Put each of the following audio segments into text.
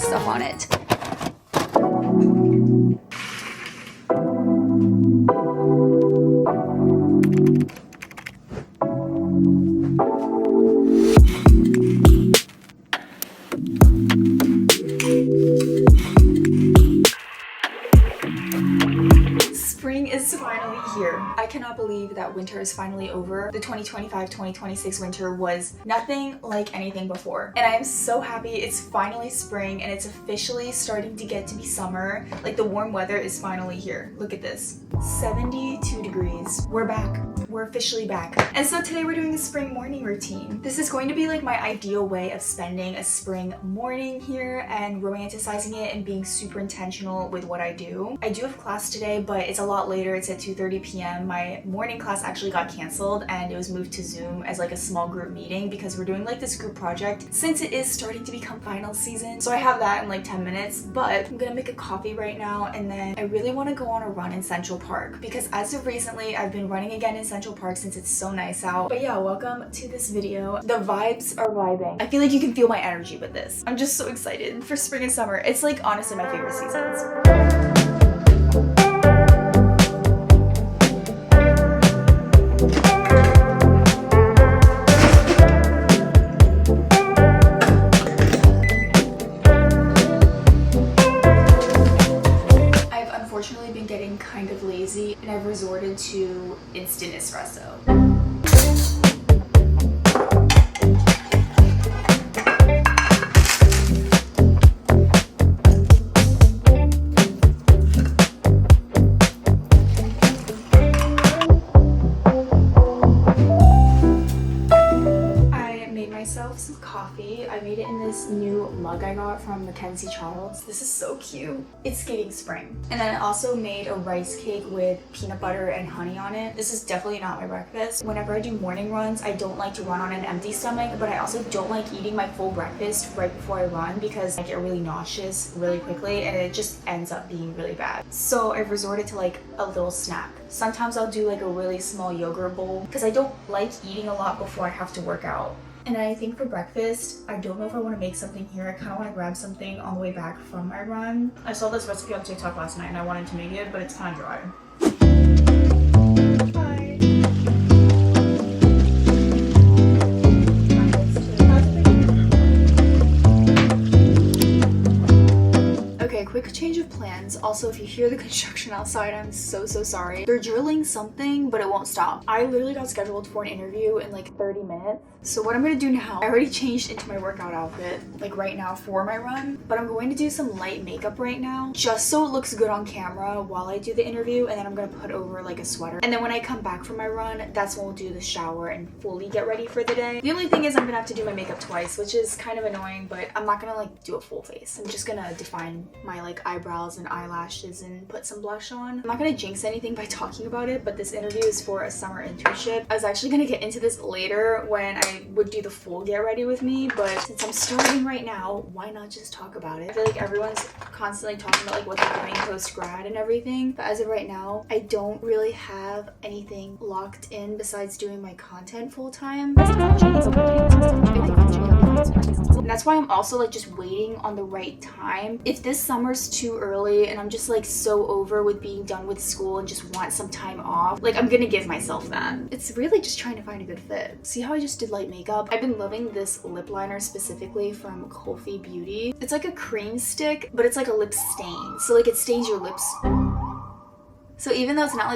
stuff on it. Spring is finally here. I cannot believe that winter is finally over. The 2025-2026 winter was nothing like anything before. And I am so happy it's finally spring and it's officially starting to get to be summer. Like the warm weather is finally here. Look at this. 72 degrees. We're back. We're officially back. And so today we're doing a spring morning routine. This is going to be like my ideal way of spending a spring morning here and romanticizing it and being super intentional with what I do. I do have class today, but it's a lot later. It's at 2:30 p.m. My morning class actually got canceled and it was moved to Zoom as like a small group meeting because we're doing like this group project since it is starting to become final season. So I have that in like 10 minutes, but I'm gonna make a coffee right now and then I really want to go on a run in Central Park because as of recently I've been running again in Central Park since it's so nice out. But yeah, welcome to this video. The vibes are vibing. I feel like you can feel my energy with this. I'm just so excited for spring and summer. It's like honestly my favorite seasons. Been getting kind of lazy and I've resorted to instant espresso. Some coffee. I made it in this new mug I got from Mackenzie Charles. This is so cute. It's getting spring. And then I also made a rice cake with peanut butter and honey on it. This is definitely not my breakfast. Whenever I do morning runs, I don't like to run on an empty stomach, but I also don't like eating my full breakfast right before I run because I get really nauseous really quickly and it just ends up being really bad. So I've resorted to like a little snack. Sometimes I'll do like a really small yogurt bowl because I don't like eating a lot before I have to work out. And I think for breakfast, I don't know if I want to make something here. I kind of want to grab something on the way back from my run. I saw this recipe on TikTok last night and I wanted to make it, but it's kind of dry. Bye. Okay, quick change of plans. Also, if you hear the construction outside, I'm so sorry. They're drilling something, but it won't stop. I literally got scheduled for an interview in like 30 minutes. So what I'm gonna do now, I already changed into my workout outfit, like right now for my run, but I'm going to do some light makeup right now, just so it looks good on camera while I do the interview, and then I'm gonna put over like a sweater. And then when I come back from my run, that's when we'll do the shower and fully get ready for the day. The only thing is I'm gonna have to do my makeup twice, which is kind of annoying, but I'm not gonna like do a full face. I'm just gonna define my like eyebrows and eyelashes and put some blush on. I'm not gonna jinx anything by talking about it, but this interview is for a summer internship. I was actually gonna get into this later when I would do the full get ready with me, but since I'm starting right now, why not just talk about it? I feel like everyone's constantly talking about like what they're doing post-grad and everything, but as of right now, I don't really have anything locked in besides doing my content full-time. And that's why I'm also like just waiting on the right time. If this summer's too early and I'm just like so over with being done with school and just want some time off, like I'm gonna give myself that. It's really just trying to find a good fit. See how I just did light makeup? I've been loving this lip liner specifically from Kofi Beauty. It's like a cream stick, but it's like a lip stain. So like it stains your lips. So even though it's not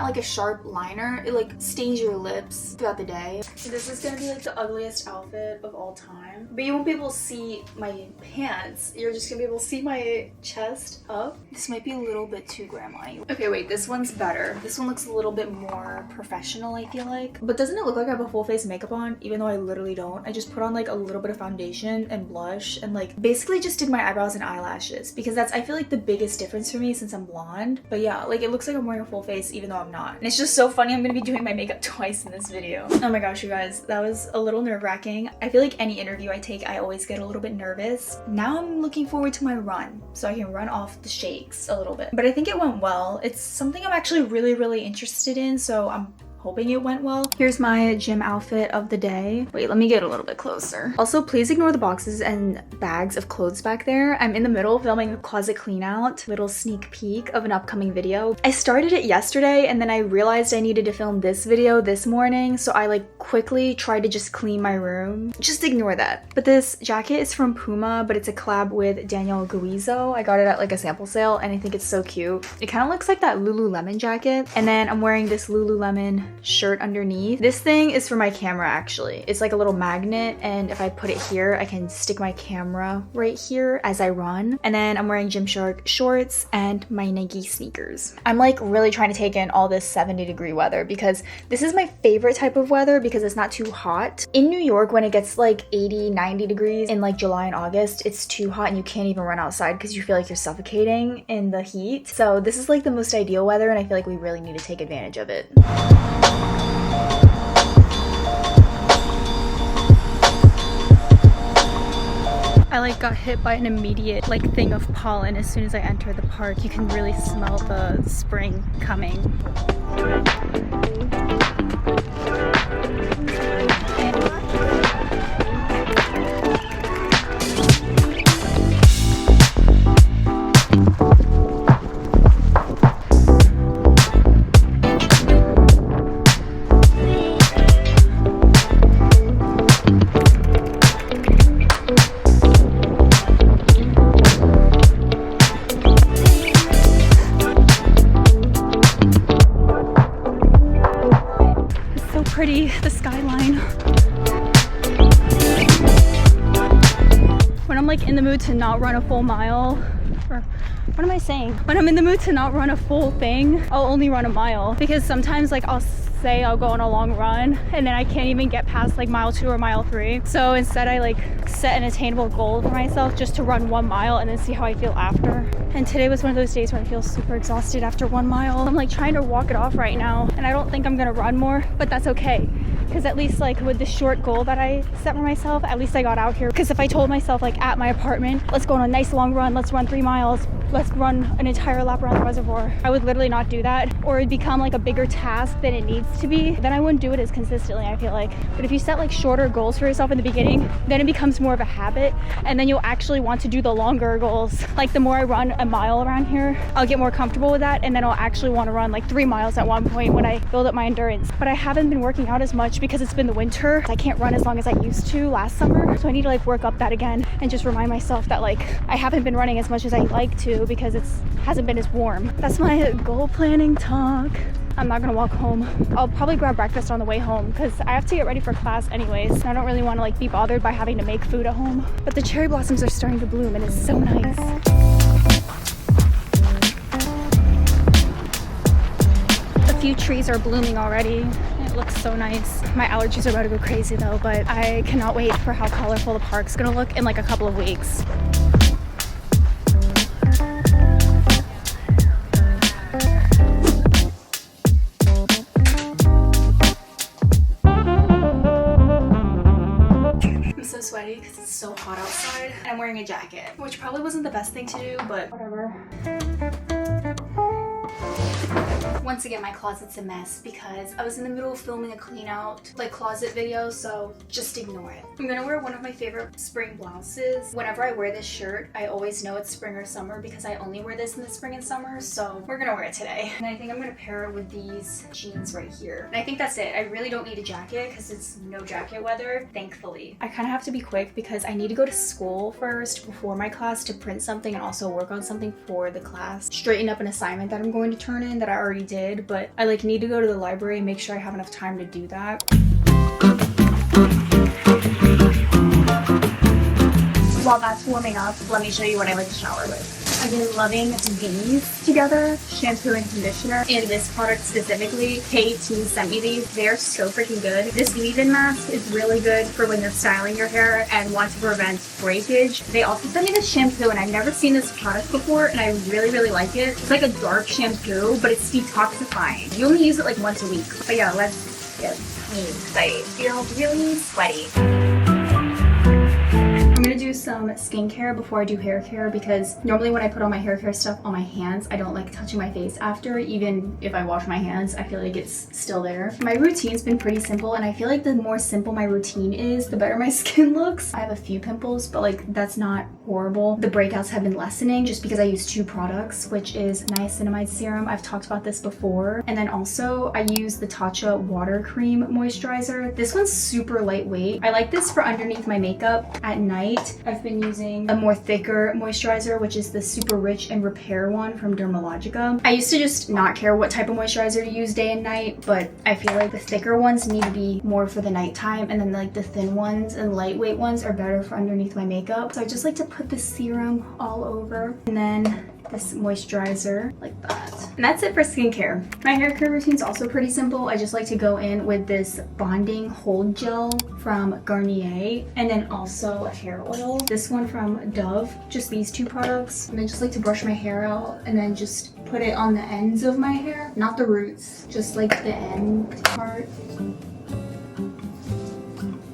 like a sharp liner, it like stains your lips throughout the day. This is gonna be like the ugliest outfit of all time. But you won't be able to see my pants. You're just gonna be able to see my chest up. This might be a little bit too grandma-y. Okay, wait, this one's better. This one looks a little bit more professional, I feel like. But doesn't it look like I have a full face of makeup on? Even though I literally don't. I just put on like a little bit of foundation and blush and like basically just did my eyebrows and eyelashes because that's, I feel like, the biggest difference for me since I'm blonde. But yeah, like it looks like I'm wearing a full face even though I'm not. And it's just so funny I'm gonna be doing my makeup twice in this video. Oh my gosh, you guys, that was a little nerve-wracking. I feel like any interview I take, I always get a little bit nervous. Now I'm looking forward to my run so I can run off the shakes a little bit. But I think it went well. It's something I'm actually really interested in, so I'm hoping it went well. Here's my gym outfit of the day. Wait, let me get a little bit closer. Also, please ignore the boxes and bags of clothes back there. I'm in the middle of filming a closet clean out, little sneak peek of an upcoming video. I started it yesterday and then I realized I needed to film this video this morning, so I like quickly tried to just clean my room. Just ignore that. But this jacket is from Puma, but it's a collab with Daniel Guizzo. I got it at like a sample sale and I think it's so cute. It kind of looks like that Lululemon jacket. And then I'm wearing this Lululemon shirt underneath. This thing is for my camera actually. It's like a little magnet, and if I put it here, I can stick my camera right here as I run. And then I'm wearing Gymshark shorts and my Nike sneakers. I'm like really trying to take in all this 70-degree weather because this is my favorite type of weather because it's not too hot. In New York, when it gets like 80, 90 degrees in like July and August, it's too hot and you can't even run outside because you feel like you're suffocating in the heat. So this is like the most ideal weather and I feel like we really need to take advantage of it. I like got hit by an immediate like thing of pollen as soon as I entered the park. You can really smell the spring coming. Pretty, the skyline. When I'm like in the mood to not run a full mile, or what am I saying? When I'm in the mood to not run a full thing, I'll only run a mile because sometimes like I'll say I'll go on a long run and then I can't even get past like mile 2 or mile 3. So instead I like set an attainable goal for myself just to run 1 mile and then see how I feel after. And today was one of those days where I feel super exhausted after 1 mile. I'm like trying to walk it off right now and I don't think I'm gonna run more, but that's okay. Because at least like with the short goal that I set for myself, at least I got out here. Because if I told myself like at my apartment, let's go on a nice long run, let's run 3 miles, let's run an entire lap around the reservoir, I would literally not do that, or it'd become like a bigger task than it needs to be. Then I wouldn't do it as consistently, I feel like. But if you set like shorter goals for yourself in the beginning, then it becomes more of a habit, and then you'll actually want to do the longer goals. Like the more I run a mile around here, I'll get more comfortable with that, and then I'll actually want to run like 3 miles at one point when I build up my endurance. But I haven't been working out as much because it's been the winter. I can't run as long as I used to last summer, so I need to like work up that again and just remind myself that like I haven't been running as much as I like to because it hasn't been as warm. That's my goal planning talk. I'm not gonna walk home. I'll probably grab breakfast on the way home because I have to get ready for class anyways, and I don't really want to like be bothered by having to make food at home. But the cherry blossoms are starting to bloom and it's so nice. A few trees are blooming already. It looks so nice. My allergies are about to go crazy though, but I cannot wait for how colorful the park's gonna look in like a couple of weeks. I'm so sweaty because it's so hot outside and I'm wearing a jacket, which probably wasn't the best thing to do, but whatever. Once again, my closet's a mess because I was in the middle of filming a clean out like closet video, so just ignore it. I'm gonna wear one of my favorite spring blouses. Whenever I wear this shirt, I always know it's spring or summer because I only wear this in the spring and summer, so we're gonna wear it today. And I think I'm gonna pair it with these jeans right here. And I think that's it. I really don't need a jacket because it's no jacket weather, thankfully. I kind of have to be quick because I need to go to school first before my class to print something and also work on something for the class. Straighten up an assignment that I'm going to turn in that I already did, but I like need to go to the library and make sure I have enough time to do that. While that's warming up, let me show you what I like to shower with. I've been loving these together, shampoo and conditioner, and this product specifically, Kate sent me these. They're so freaking good. This leave-in mask is really good for when you're styling your hair and want to prevent breakage. They also sent me this shampoo, and I've never seen this product before, and I really, really like it. It's like a dark shampoo, but it's detoxifying. You only use it like once a week. But yeah, let's get clean because I feel really sweaty. I'm gonna do do some skincare before I do hair care because normally when I put all my hair care stuff on my hands, I don't like touching my face after. Even if I wash my hands, I feel like it's still there. My routine's been pretty simple, and I feel like the more simple my routine is, the better my skin looks. I have a few pimples, but like that's not horrible. The breakouts have been lessening just because I use 2 products, which is niacinamide serum. I've talked about this before. And then also I use the Tatcha water cream moisturizer. This one's super lightweight. I like this for underneath my makeup at night. I've been using a more thicker moisturizer, which is the super rich and repair one from Dermalogica. I used to just not care what type of moisturizer to use day and night, but I feel like the thicker ones need to be more for the nighttime, and then like the thin ones and lightweight ones are better for underneath my makeup. So I just like to put the serum all over, and then this moisturizer like that. And that's it for skincare. My hair care routine is also pretty simple. I just like to go in with this bonding hold gel from Garnier, and then also a hair oil. This one from Dove, just these 2 products. And I just like to brush my hair out and then just put it on the ends of my hair, not the roots, just like the end part.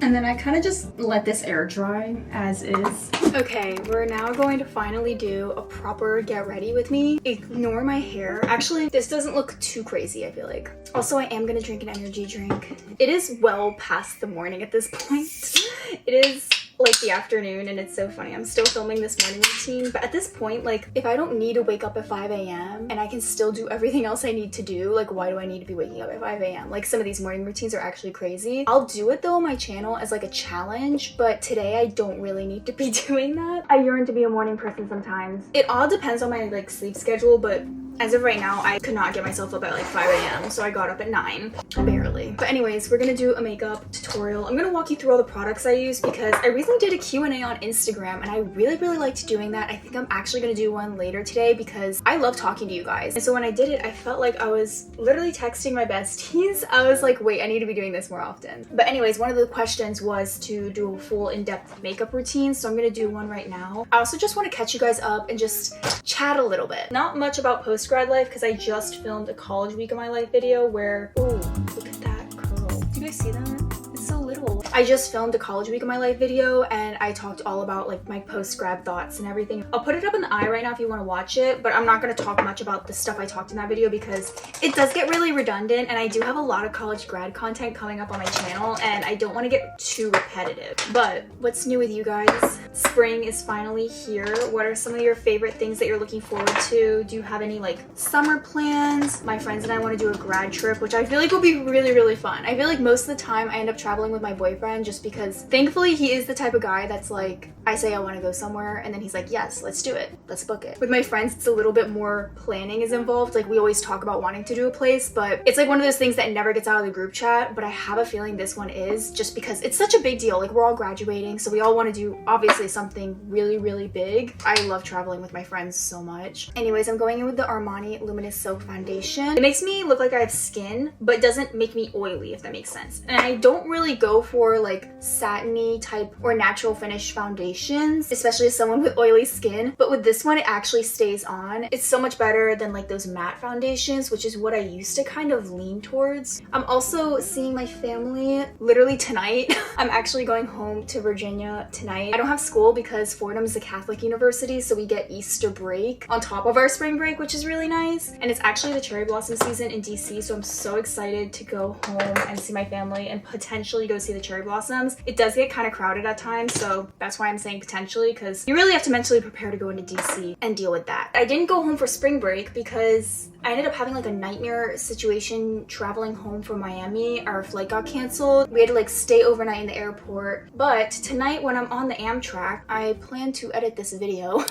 And then I kind of just let this air dry as is. Okay, we're now going to finally do a proper get ready with me. Ignore my hair. Actually, this doesn't look too crazy, I feel like. Also, I am gonna drink an energy drink. It is well past the morning at this point. It is like the afternoon, and it's so funny. I'm still filming this morning routine, but at this point, like, if I don't need to wake up at 5 a.m. and I can still do everything else I need to do, like, why do I need to be waking up at 5 a.m.? Like, some of these morning routines are actually crazy. I'll do it though on my channel as like a challenge, but today I don't really need to be doing that. I yearn to be a morning person sometimes. It all depends on my like sleep schedule, but as of right now, I could not get myself up at like 5 a.m. so I got up at 9, barely. But anyways, we're gonna do a makeup tutorial. I'm gonna walk you through all the products I use because I recently did a Q&A on Instagram, and I really liked doing that. I think I'm actually gonna do one later today because I love talking to you guys. And so when I did it, I felt like I was literally texting my besties. I was like, wait, I need to be doing this more often. But anyways, one of the questions was to do a full in-depth makeup routine, so I'm gonna do one right now. I also just want to catch you guys up and just chat a little bit. Not much about post-grad life because I just filmed a college week of my life video where, ooh, look at that curl. Do you guys see that? It's so little. I just filmed a college week of my life video, and I talked all about like my post-grad thoughts and everything. I'll put it up in the eye right now if you want to watch it, but I'm not going to talk much about the stuff I talked in that video because it does get really redundant, and I do have a lot of college grad content coming up on my channel, and I don't want to get too repetitive. But what's new with you guys? Spring is finally here. What are some of your favorite things that you're looking forward to? Do you have any like summer plans? My friends and I want to do a grad trip, which I feel like will be really fun. I feel like most of the time I end up traveling with my boyfriend just because thankfully he is the type of guy that's like, I say I want to go somewhere and then he's like, yes, let's do it. Let's book it. With my friends, it's a little bit more planning is involved. Like, we always talk about wanting to do a place, but it's like one of those things that never gets out of the group chat. But I have a feeling this one is, just because it's such a big deal. Like, we're all graduating, so we all want to do obviously something really big. I love traveling with my friends so much. Anyways, I'm going in with the Armani Luminous Silk Foundation. It makes me look like I have skin, but doesn't make me oily, if that makes sense. And I don't really go for like satiny type or natural finish foundations, especially as someone with oily skin. But with this one, it actually stays on. It's so much better than like those matte foundations, which is what I used to kind of lean towards. I'm also seeing my family literally tonight. I'm actually going home to Virginia tonight. I don't have school because Fordham is a Catholic university, so we get Easter break on top of our spring break, which is really nice. And it's actually the cherry blossom season in DC, so I'm so excited to go home and see my family and potentially go see the cherry blossoms. It does get kind of crowded at times, so that's why I'm saying potentially, because you really have to mentally prepare to go into DC and deal with that. I didn't go home for spring break because I ended up having like a nightmare situation traveling home from Miami. Our flight got canceled. We had to like stay overnight in the airport. But tonight when I'm on the Amtrak, I plan to edit this video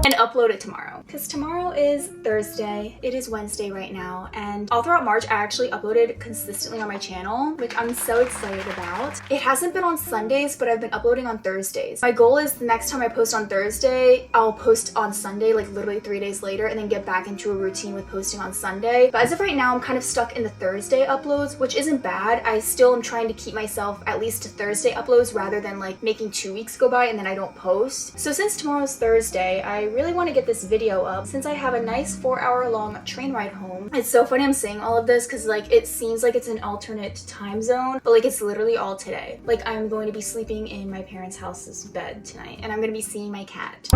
and upload it tomorrow. Because tomorrow is Thursday. It is Wednesday right now, and all throughout March I actually uploaded consistently on my channel, which I'm so excited about. It hasn't been on Sundays, but I've been uploading on Thursdays. My goal is the next time I post on Thursday, I'll post on Sunday, like literally 3 days later, and then get back into a routine with posting on Sunday. But as of right now, I'm kind of stuck in the Thursday uploads, which isn't bad. I still am trying to keep myself at least to Thursday uploads rather than like making 2 weeks go by and then I don't post. So since tomorrow's Thursday, I really want to get this video video up since I have a nice 4-hour-long train ride home. It's so funny I'm saying all of this because like it seems like it's an alternate time zone, but like it's literally all today. Like I'm going to be sleeping in my parents' house's bed tonight and I'm going to be seeing my cat.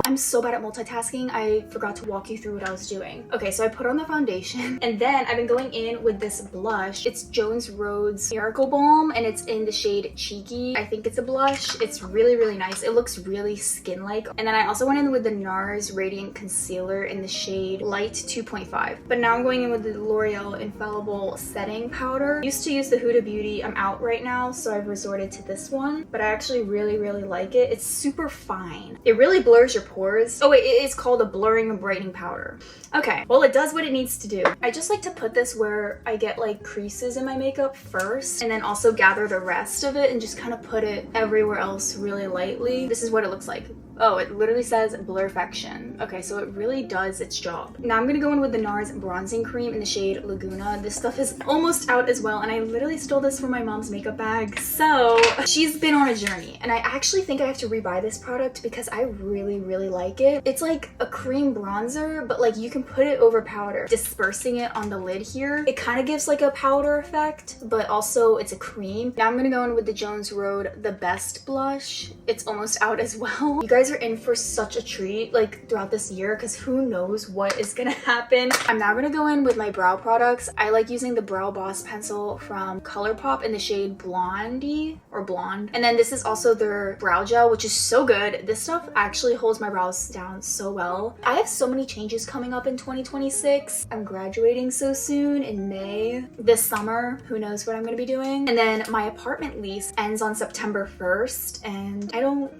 I'm so bad at multitasking, I forgot to walk you through what I was doing. Okay, so I put on the foundation and then I've been going in with this blush. It's Jones Road's Miracle Balm and it's in the shade Cheeky. I think it's a blush. It's really, really nice. It looks really skin-like. And then I also went in with the NARS Radiant Concealer in the shade Light 2.5. But now I'm going in with the L'Oreal Infallible Setting Powder. Used to use the Huda Beauty. I'm out right now, so I've resorted to this one. But I actually really, really like it. It's super fine. It really blurs your pores. Oh wait, it is called a blurring and brightening powder. Okay, well it does what it needs to do. I just like to put this where I get like creases in my makeup first and then also gather the rest of it and just kind of put it everywhere else really lightly. This is what it looks like. Oh, it literally says Blurfection. Okay, so it really does its job. Now I'm gonna go in with the NARS Bronzing Cream in the shade Laguna. This stuff is almost out as well, and I literally stole this from my mom's makeup bag. So she's been on a journey, and I actually think I have to rebuy this product because I really, really like it. It's like a cream bronzer, but like you can put it over powder. Dispersing it on the lid here, it kind of gives like a powder effect, but also it's a cream. Now I'm gonna go in with the Jones Road The Best Blush. It's almost out as well. You guys are in for such a treat like throughout this year because who knows what is gonna happen. I'm now gonna go in with my brow products. I like using the Brow Boss pencil from ColourPop in the shade Blondie or Blonde. And then this is also their brow gel, which is so good. This stuff actually holds my brows down so well. I have so many changes coming up in 2026. I'm graduating so soon in May. This summer, who knows what I'm gonna be doing. And then my apartment lease ends on September 1st and I don't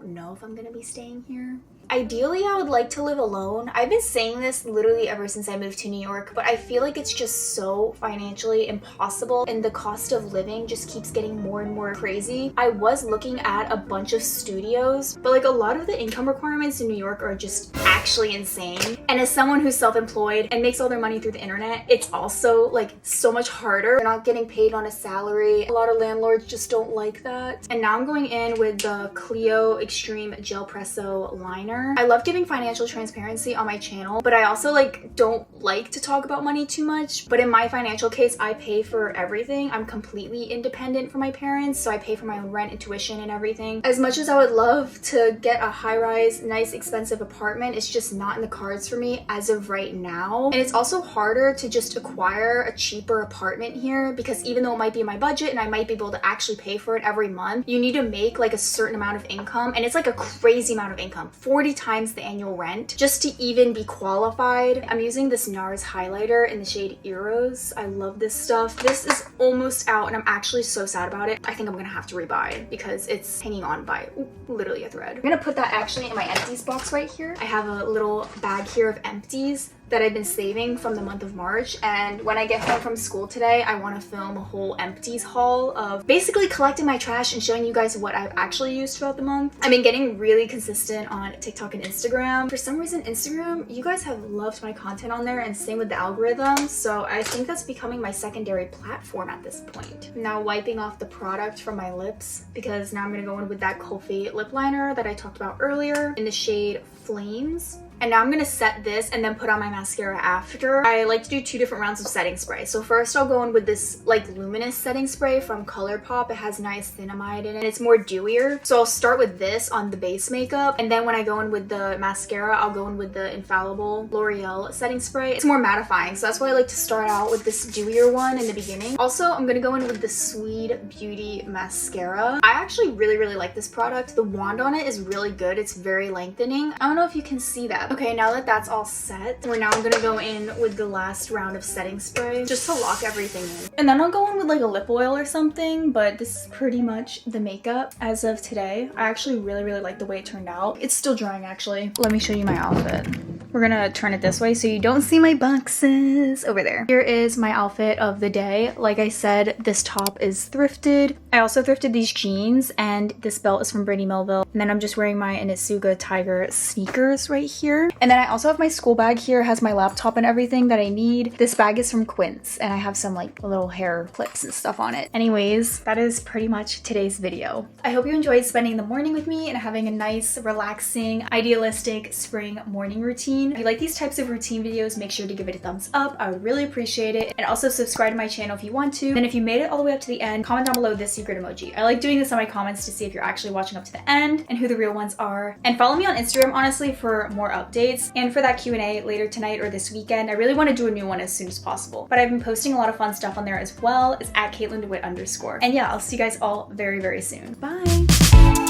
know if I'm gonna be staying here. Ideally, I would like to live alone. I've been saying this literally ever since I moved to New York, but I feel like it's just so financially impossible and the cost of living just keeps getting more and more crazy. I was looking at a bunch of studios, but like a lot of the income requirements in New York are just actually insane. And as someone who's self-employed and makes all their money through the internet, it's also like so much harder. They're not getting paid on a salary. A lot of landlords just don't like that. And now I'm going in with the Clio Extreme Gel Presso Liner. I love giving financial transparency on my channel, but I also like don't like to talk about money too much. But in my financial case, I pay for everything. I'm completely independent from my parents, so I pay for my own rent and tuition and everything. As much as I would love to get a high-rise, nice, expensive apartment, it's just not in the cards for me as of right now. And it's also harder to just acquire a cheaper apartment here because even though it might be in my budget and I might be able to actually pay for it every month, you need to make like a certain amount of income, and it's like a crazy amount of income. 40 times the annual rent just to even be qualified. I'm using this NARS highlighter in the shade Eros. I love this stuff. This is almost out and I'm actually so sad about it. I think I'm gonna have to rebuy because it's hanging on by literally a thread. I'm gonna put that actually in my empties box right here. I have a little bag here of empties that I've been saving from the month of March, and when I get home from school today, I want to film a whole empties haul of basically collecting my trash and showing you guys what I've actually used throughout the month. I've been getting really consistent on TikTok and Instagram. For some reason, Instagram, you guys have loved my content on there, and same with the algorithm, so I think that's becoming my secondary platform at this point. I'm now wiping off the product from my lips because now I'm gonna go in with that Kofi lip liner that I talked about earlier in the shade Flames. And now I'm gonna set this and then put on my mascara after. I like to do 2 different rounds of setting spray. So first I'll go in with this like luminous setting spray from ColourPop. It has niacinamide in it. It's more dewier. So I'll start with this on the base makeup. And then when I go in with the mascara, I'll go in with the Infallible L'Oreal setting spray. It's more mattifying. So that's why I like to start out with this dewier one in the beginning. Also, I'm gonna go in with the Sweet Beauty mascara. I actually really, really like this product. The wand on it is really good. It's very lengthening. I don't know if you can see that. Okay, now that that's all set, we're now gonna go in with the last round of setting spray just to lock everything in. And then I'll go in with like a lip oil or something, but this is pretty much the makeup as of today. I actually really, really like the way it turned out. It's still drying actually. Let me show you my outfit. We're gonna turn it this way so you don't see my boxes over there. Here is my outfit of the day. Like I said, this top is thrifted. I also thrifted these jeans, and this belt is from Brittany Melville. And then I'm just wearing my Inisuga Tiger sneakers right here. And then I also have my school bag here. It has my laptop and everything that I need. This bag is from Quince, and I have some like little hair clips and stuff on it. Anyways, that is pretty much today's video. I hope you enjoyed spending the morning with me and having a nice, relaxing, idealistic spring morning routine. If you like these types of routine videos, make sure to give it a thumbs up. I would really appreciate it. And also subscribe to my channel if you want to. And if you made it all the way up to the end, comment down below this secret emoji. I like doing this on my comments to see if you're actually watching up to the end and who the real ones are. And follow me on Instagram, honestly, for more updates. And for that Q&A later tonight or this weekend, I really want to do a new one as soon as possible. But I've been posting a lot of fun stuff on there as well. It's at kkatelyndewitt_. And yeah, I'll see you guys all very, very soon. Bye!